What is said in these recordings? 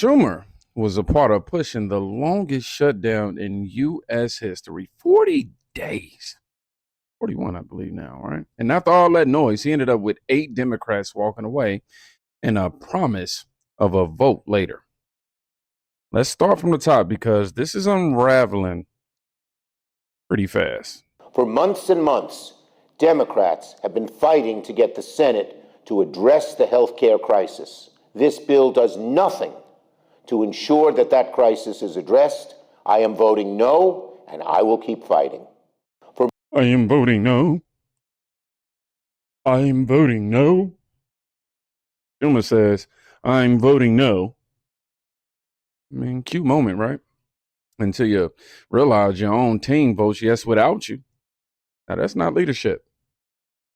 Schumer was a part of pushing the longest shutdown in U.S. history, 40 days. 41, I believe now, right? And after all that noise, he ended up with 8 Democrats walking away and a promise of a vote later. Let's start from the top because this is unraveling pretty fast. For months and months, Democrats have been fighting to get the Senate to address the health care crisis. This bill does nothing to ensure that that crisis is addressed. I am voting no, and I will keep fighting. I am voting no. I am voting no. Schumer says, I'm voting no. I mean, cute moment, right? Until you realize your own team votes yes without you. Now, that's not leadership.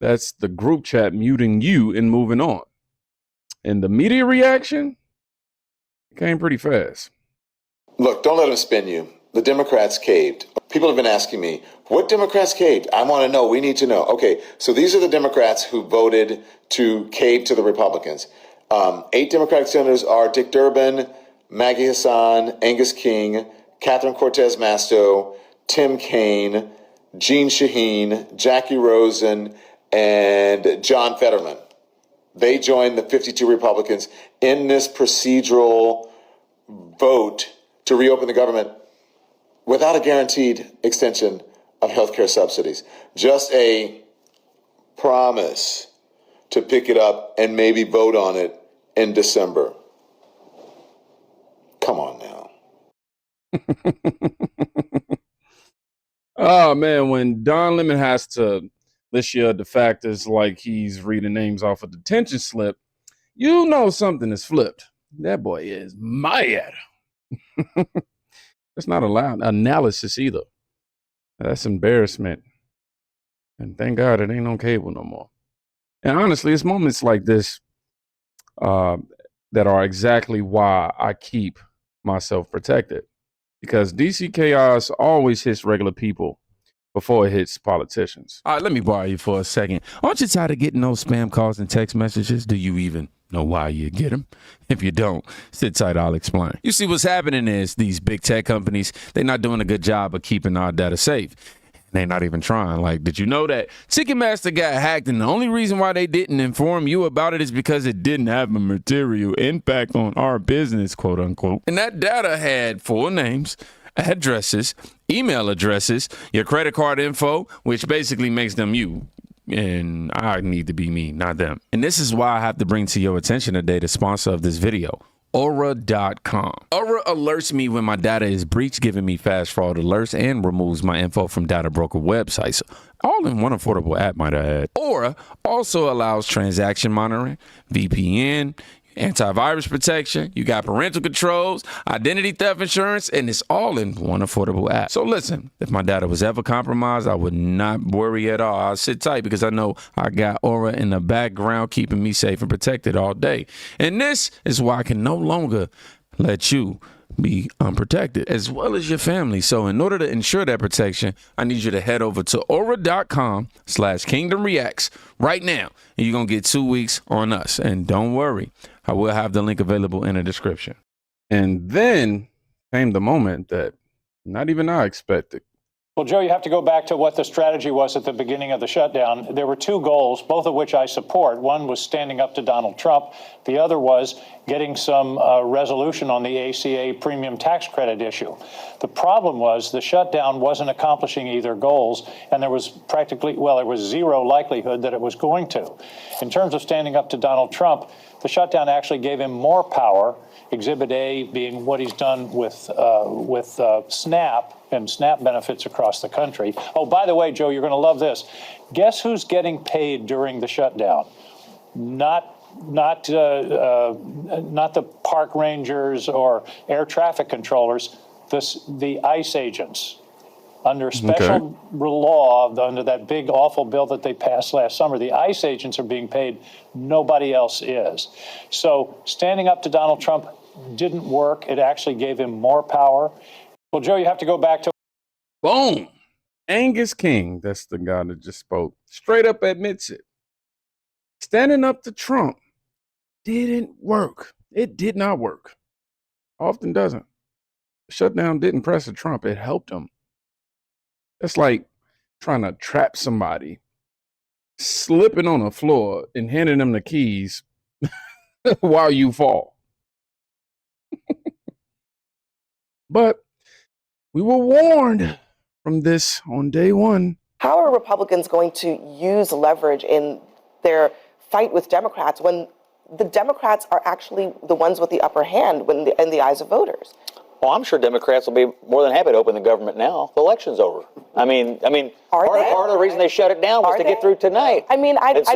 That's the group chat muting you and moving on. And the media reaction came pretty fast. Look, don't let them spin you. The Democrats caved. People have been asking me, what Democrats caved? I want to know. We need to know. Okay, so these are the Democrats who voted to cave to the Republicans. 8 Democratic senators are Dick Durbin, Maggie Hassan, Angus King, Catherine Cortez Masto, Tim Kaine, Jeanne Shaheen, Jackie Rosen, and John Fetterman. They joined the 52 Republicans in this procedural vote to reopen the government without a guaranteed extension of health care subsidies. Just a promise to pick it up and maybe vote on it in December. Come on now. Oh, man, when Don Lemon has to list your de factors like he's reading names off a detention slip, you know something is flipped. That boy is mad. It's not allowed analysis either. That's embarrassment. And thank God it ain't on cable no more. And honestly, it's moments like this that are exactly why I keep myself protected. Because DC chaos always hits regular people before it hits politicians. All right, let me borrow you for a second. Aren't you tired of getting those spam calls and text messages? Do you even know why you get them? If you don't, sit tight, I'll explain. You see, what's happening is these big tech companies, they're not doing a good job of keeping our data safe. They're not even trying. Like, did you know that Ticketmaster got hacked, and the only reason why they didn't inform you about it is because it didn't have a material impact on our business, quote unquote. And that data had full names, addresses, email addresses, your credit card info, which basically makes them you. And I need to be me, not them. And this is why I have to bring to your attention today the sponsor of this video, Aura.com. Aura alerts me when my data is breached, giving me fast fraud alerts and removes my info from data broker websites. All in one affordable app, might I add. Aura also allows transaction monitoring, VPN, antivirus protection, you got parental controls, identity theft insurance, and it's all in one affordable app. So listen, if my data was ever compromised, I would not worry at all. I'll sit tight because I know I got Aura in the background keeping me safe and protected all day. And this is why I can no longer let you be unprotected, as well as your family. So in order to ensure that protection, I need you to head over to aura.com/kingdomreacts right now. And you're going to get 2 weeks on us. And don't worry, I will have the link available in the description. And then came the moment that not even I expected. Well, Joe, you have to go back to what the strategy was at the beginning of the shutdown. There were 2 goals, both of which I support. One was standing up to Donald Trump. The other was getting some resolution on the ACA premium tax credit issue. The problem was the shutdown wasn't accomplishing either goals, and there was there was zero likelihood that it was going to. In terms of standing up to Donald Trump, the shutdown actually gave him more power, Exhibit A being what he's done with SNAP and SNAP benefits across the country. Oh, by the way, Joe, you're going to love this. Guess who's getting paid during the shutdown? Not the park rangers or air traffic controllers, the ICE agents. Under special law, under that big, awful bill that they passed last summer, the ICE agents are being paid. Nobody else is. So standing up to Donald Trump didn't work. It actually gave him more power. Well, Joe, you have to go back to... Boom. Angus King, that's the guy that just spoke, straight up admits it. Standing up to Trump didn't work. It did not work. Often doesn't. The shutdown didn't pressure Trump. It helped him. That's like trying to trap somebody, slipping on the floor and handing them the keys while you fall. But we were warned from this on day one. How are Republicans going to use leverage in their fight with Democrats when the Democrats are actually the ones with the upper hand in the eyes of voters? Well, I'm sure Democrats will be more than happy to open the government now. The election's over. I mean, part of the reason they shut it down was to get through tonight. I mean, I would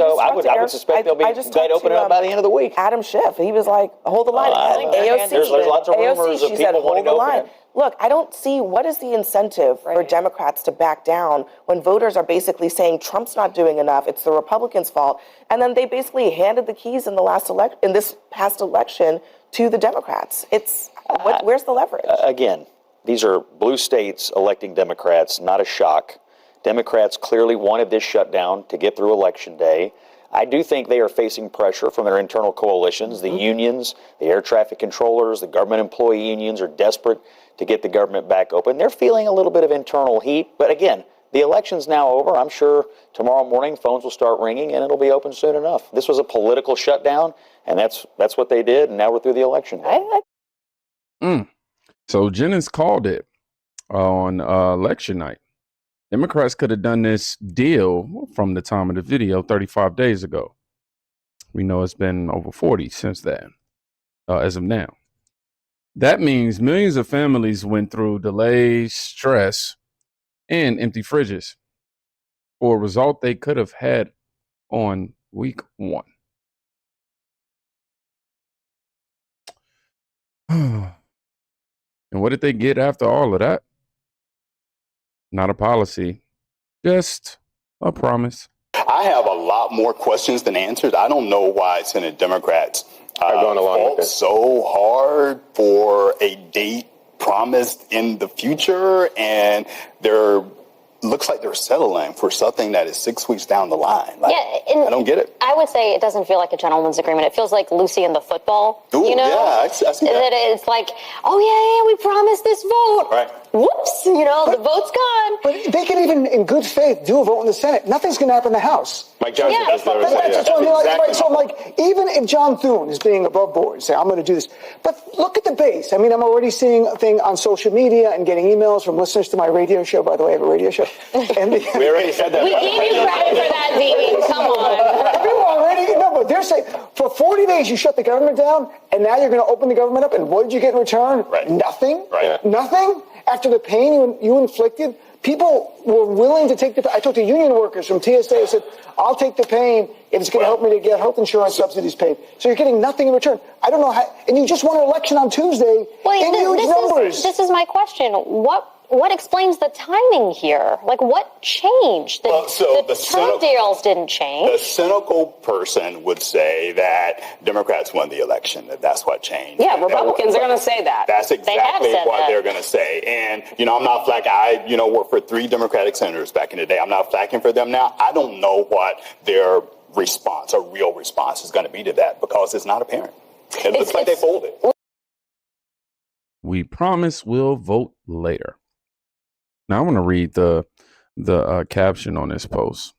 suspect they'll be glad to open it up by the end of the week. Adam Schiff, he was like, hold the line. AOC, there's lots of rumors of people wanting to open it. Look, I don't see what is the incentive for Democrats to back down when voters are basically saying Trump's not doing enough, it's the Republicans' fault, and then they basically handed the keys in this past election to the Democrats. Where's the leverage? Again, these are blue states electing Democrats, not a shock. Democrats clearly wanted this shutdown to get through Election Day. I do think they are facing pressure from their internal coalitions. The unions, the air traffic controllers, the government employee unions are desperate to get the government back open. They're feeling a little bit of internal heat. But again, the election's now over. I'm sure tomorrow morning phones will start ringing and it'll be open soon enough. This was a political shutdown, and that's what they did. And now we're through the election. So Jennings called it on election night. Democrats could have done this deal from the time of the video 35 days ago. We know it's been over 40 since then, as of now. That means millions of families went through delays, stress, and empty fridges for a result they could have had on week one. And what did they get after all of that? Not a policy, just a promise. I have a lot more questions than answers. I don't know why Senate Democrats are going along with so hard for a date promised in the future, and looks like they're settling for something that is 6 weeks down the line. I don't get it. I would say it doesn't feel like a gentleman's agreement. It feels like Lucy and the football. Ooh, you know? Yeah, I see that. It's like, oh yeah, we promised this vote. Right. Whoops, the vote's gone. But they can even, in good faith, do a vote in the Senate. Nothing's going to happen in the House. Mike Johnson. Yeah. That's what I was So even if John Thune is being above board and saying, I'm going to do this, but look at the base. I mean, I'm already seeing a thing on social media and getting emails from listeners to my radio show. By the way, I have a radio show. And we already said that. We gave you credit for that, Dean. Come on. People already know, but they're saying for 40 days you shut the government down, and now you're going to open the government up, and what did you get in return? Right. Nothing. Right. Nothing. After the pain you inflicted, people were willing to take I talked to union workers from TSA who said, I'll take the pain if it's going to help me to get health insurance subsidies paid. So you're getting nothing in return. I don't know how, and you just won an election on Tuesday in huge numbers. This is my question. What explains the timing here? Like, what changed? The Trump deals didn't change. The cynical person would say that Democrats won the election, that's what changed. Yeah, Republicans are going to say that. That's exactly what they're going to say. And, I'm not flacking. I, worked for 3 Democratic senators back in the day. I'm not flacking for them now. I don't know what their response, a real response, is going to be to that because it's not apparent. It looks like they folded. We promise we'll vote later. Now I want to read the caption on this post.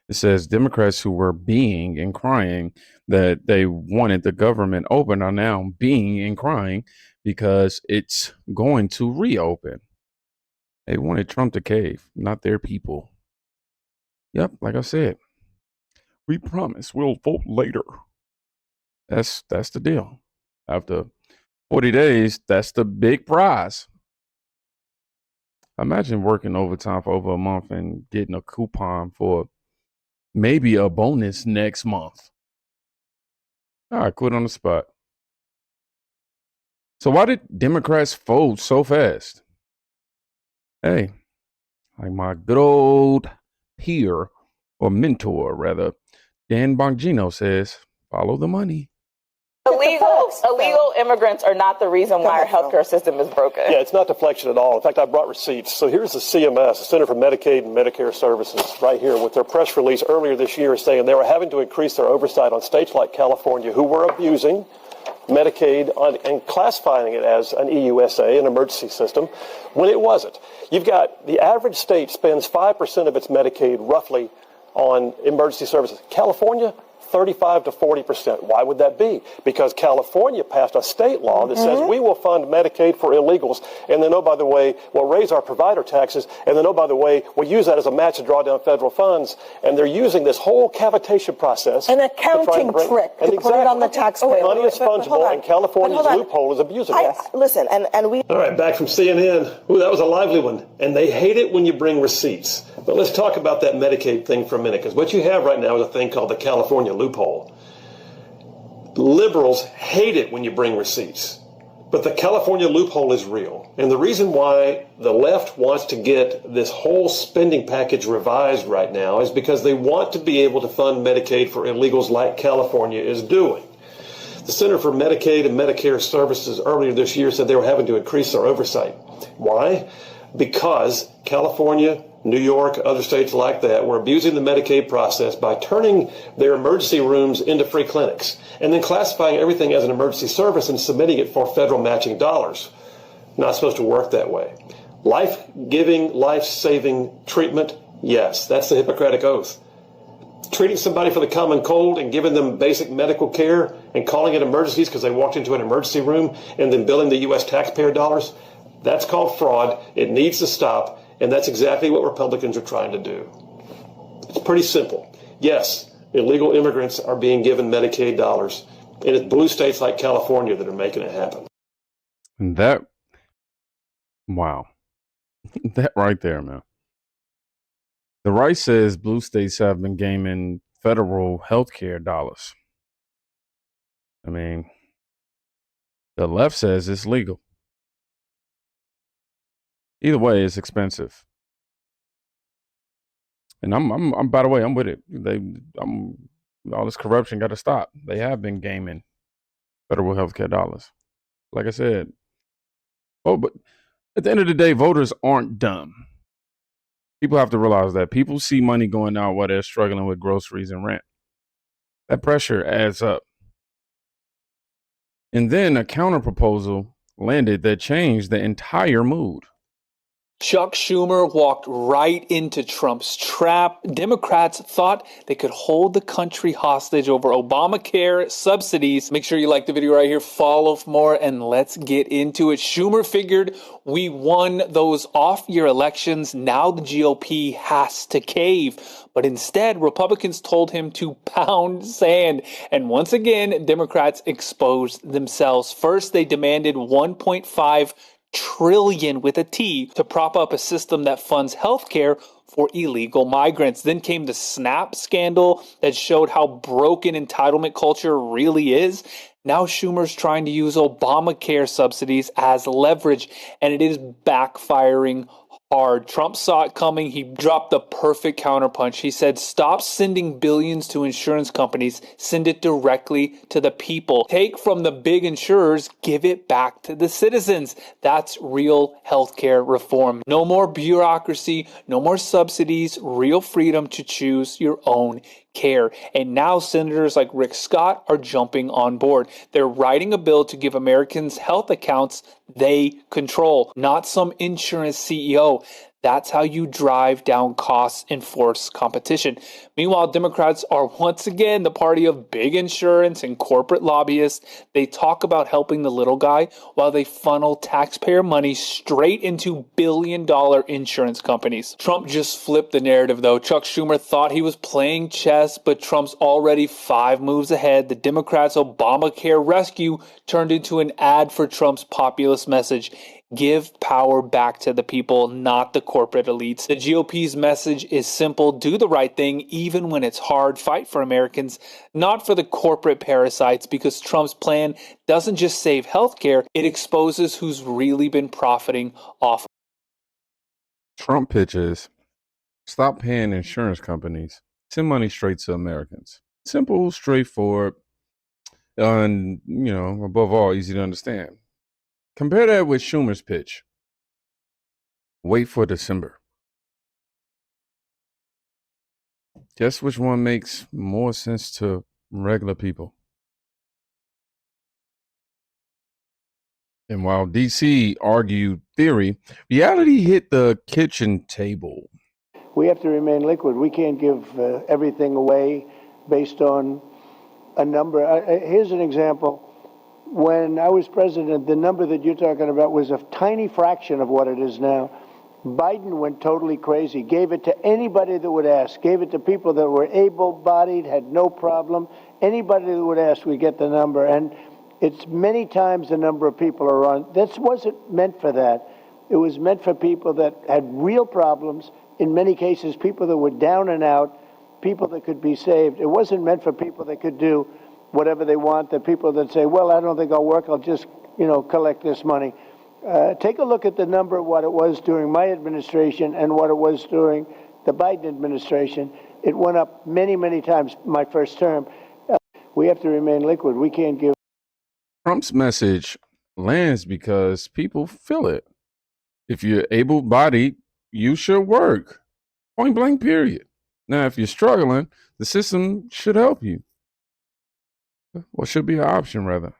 It says, Democrats who were being and crying that they wanted the government open are now being and crying because it's going to reopen. They wanted Trump to cave, not their people. Yep, like I said, we promise we'll vote later. That's the deal. After 40 days, that's the big prize. Imagine working overtime for over a month and getting a coupon for maybe a bonus next month. I quit on the spot. So why did Democrats fold so fast? Hey, like my good old peer or mentor, rather, Dan Bongino says, follow the money. Illegal immigrants are not the reason why our healthcare system is broken. Yeah, it's not deflection at all. In fact, I brought receipts. So here's the CMS, the Center for Medicaid and Medicare Services, right here with their press release earlier this year saying they were having to increase their oversight on states like California who were abusing Medicaid and classifying it as an EUSA, an emergency system, when it wasn't. You've got the average state spends 5% of its Medicaid roughly on emergency services. California, 35 to 40%. Why would that be? Because California passed a state law that says we will fund Medicaid for illegals, and then, oh, by the way, we'll raise our provider taxes, and then, oh, by the way, we'll use that as a match to draw down federal funds. And they're using this whole cavitation process. An accounting trick to put it on the taxpayer. Money is fungible, and California's loophole is abusing it. Listen, and we... All right, back from CNN. Ooh, that was a lively one. And they hate it when you bring receipts. But let's talk about that Medicaid thing for a minute, because what you have right now is a thing called the California loophole. Liberals hate it when you bring receipts, but the California loophole is real. And the reason why the left wants to get this whole spending package revised right now is because they want to be able to fund Medicaid for illegals like California is doing. The Center for Medicaid and Medicare Services earlier this year said they were having to increase their oversight. Why? Because California, New York, other states like that were abusing the Medicaid process by turning their emergency rooms into free clinics and then classifying everything as an emergency service and submitting it for federal matching dollars. Not supposed to work that way. Life-giving, life-saving treatment, yes, that's the Hippocratic Oath. Treating somebody for the common cold and giving them basic medical care and calling it emergencies because they walked into an emergency room and then billing the U.S. taxpayer dollars, that's called fraud. It needs to stop. And that's exactly what Republicans are trying to do. It's pretty simple. Yes, illegal immigrants are being given Medicaid dollars, and it's blue states like California that are making it happen. And that, wow, that right there, man. The right says blue states have been gaming federal health care dollars. I mean, the left says it's legal. Either way, it's expensive. And I'm by the way, I'm with it. All this corruption got to stop. They have been gaming federal healthcare dollars. Like I said. Oh, but at the end of the day, voters aren't dumb. People have to realize that people see money going out while they're struggling with groceries and rent. That pressure adds up. And then a counter proposal landed that changed the entire mood. Chuck Schumer walked right into Trump's trap. Democrats thought they could hold the country hostage over Obamacare subsidies. Make sure you like the video right here, follow for more, and let's get into it. Schumer figured we won those off-year elections. Now the GOP has to cave. But instead, Republicans told him to pound sand. And once again, Democrats exposed themselves. First, they demanded $1.5 trillion with a T to prop up a system that funds healthcare for illegal migrants. Then came the SNAP scandal that showed how broken entitlement culture really is. Now Schumer's trying to use Obamacare subsidies as leverage, and it is backfiring hard. Trump saw it coming. He dropped the perfect counterpunch. He said, stop sending billions to insurance companies. Send it directly to the people. Take from the big insurers, give it back to the citizens. That's real healthcare reform. No more bureaucracy, no more subsidies, real freedom to choose your own care. And now senators like Rick Scott are jumping on board. They're writing a bill to give Americans health accounts they control, not some insurance CEO. That's how you drive down costs and force competition. Meanwhile, Democrats are once again the party of big insurance and corporate lobbyists. They talk about helping the little guy while they funnel taxpayer money straight into billion-dollar insurance companies. Trump just flipped the narrative, though. Chuck Schumer thought he was playing chess, but Trump's already 5 moves ahead. The Democrats' Obamacare rescue turned into an ad for Trump's populist message. Give power back to the people, not the corporate elites. The GOP's message is simple. Do the right thing, even when it's hard. Fight for Americans, not for the corporate parasites, because Trump's plan doesn't just save healthcare, it exposes who's really been profiting off. Trump pitches, stop paying insurance companies. Send money straight to Americans. Simple, straightforward, and, above all, easy to understand. Compare that with Schumer's pitch. Wait for December. Guess which one makes more sense to regular people? And while DC argued theory, reality hit the kitchen table. We have to remain liquid. We can't give everything away based on a number. Here's an example. When I was president, the number that you're talking about was a tiny fraction of what it is now. Biden went totally crazy, gave it to anybody that would ask, gave it to people that were able-bodied, had no problem. Anybody that would ask, we get the number. And it's many times the number of people are on. This wasn't meant for that. It was meant for people that had real problems, in many cases, people that were down and out, people that could be saved. It wasn't meant for people that could do whatever they want, the people that say, well, I don't think I'll work, I'll just, collect this money. Take a look at the number of what it was during my administration and what it was during the Biden administration. It went up many, many times my first term. We have to remain liquid. We can't give. Trump's message lands because people feel it. If you're able-bodied, you should work. Point blank, period. Now, if you're struggling, the system should help you. Well, should be an option, rather.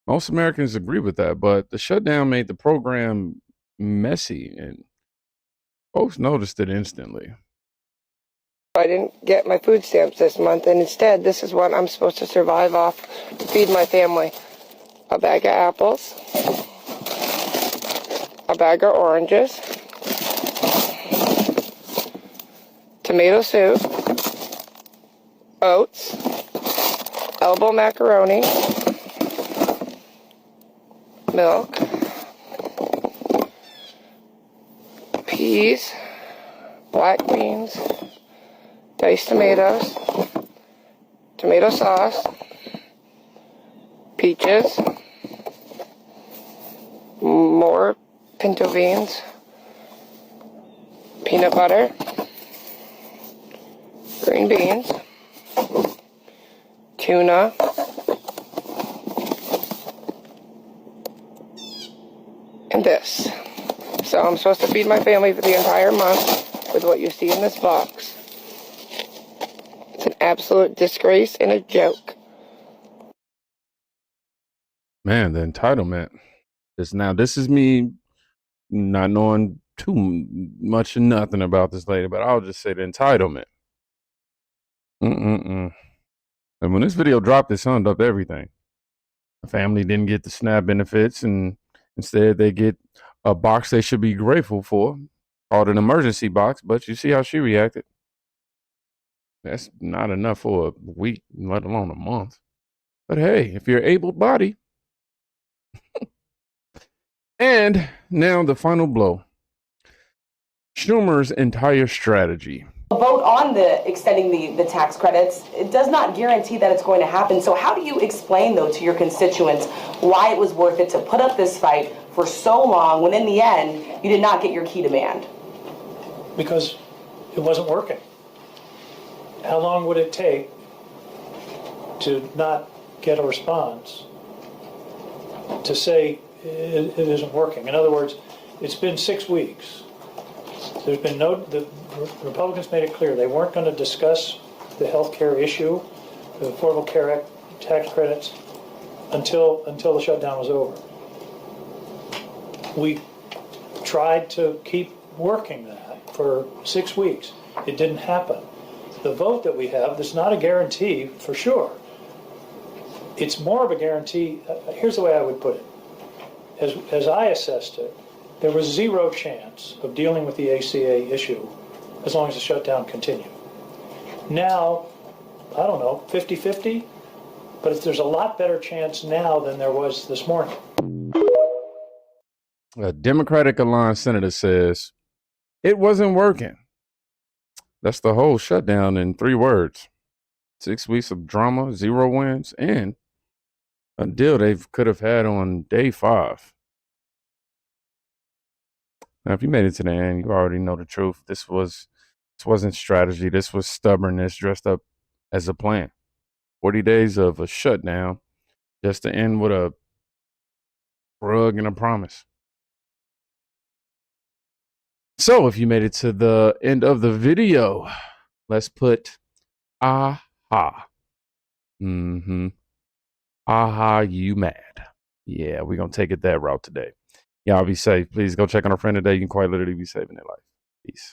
Most Americans agree with that, but the shutdown made the program messy, and folks noticed it instantly. I didn't get my food stamps this month, and instead, this is what I'm supposed to survive off to feed my family. A bag of apples, a bag of oranges, tomato soup, oats, elbow macaroni, milk, peas, black beans, diced tomatoes, tomato sauce, peaches, more pinto beans, peanut butter, green beans, tuna, and this. So I'm supposed to feed my family for the entire month with what you see in this box. It's an absolute disgrace and a joke. Man, the entitlement is now. This is me not knowing too much or nothing about this lady, but I'll just say the entitlement. And when this video dropped, it summed up everything. The family didn't get the SNAP benefits, and instead they get a box they should be grateful for, called an emergency box. But you see how she reacted. That's not enough for a week, let alone a month. But hey, if you're able-bodied. And now the final blow. Schumer's entire strategy. A vote on the extending the tax credits, it does not guarantee that it's going to happen. So how do you explain, though, to your constituents why it was worth it to put up this fight for so long when in the end you did not get your key demand? Because it wasn't working. How long would it take to not get a response to say it isn't working? In other words, it's been 6 weeks. There's been the Republicans made it clear they weren't going to discuss the health care issue, the Affordable Care Act tax credits, until the shutdown was over. We tried to keep working that for 6 weeks. It didn't happen. The vote that we have, there's not a guarantee for sure. It's more of a guarantee. Here's the way I would put it. As I assessed it, there was zero chance of dealing with the ACA issue as long as the shutdown continued. Now, I don't know, 50-50? But there's a lot better chance now than there was this morning. A Democratic aligned senator says it wasn't working. That's the whole shutdown in 3 words. 6 weeks of drama, 0 wins, and a deal they could have had on day 5. Now, if you made it to the end, you already know the truth. This wasn't strategy. This was stubbornness dressed up as a plan. 40 days of a shutdown just to end with a rug and a promise. So if you made it to the end of the video, let's put aha. Aha, you mad. Yeah, we're going to take it that route today. Y'all be safe. Please go check on a friend today. You can quite literally be saving their life. Peace.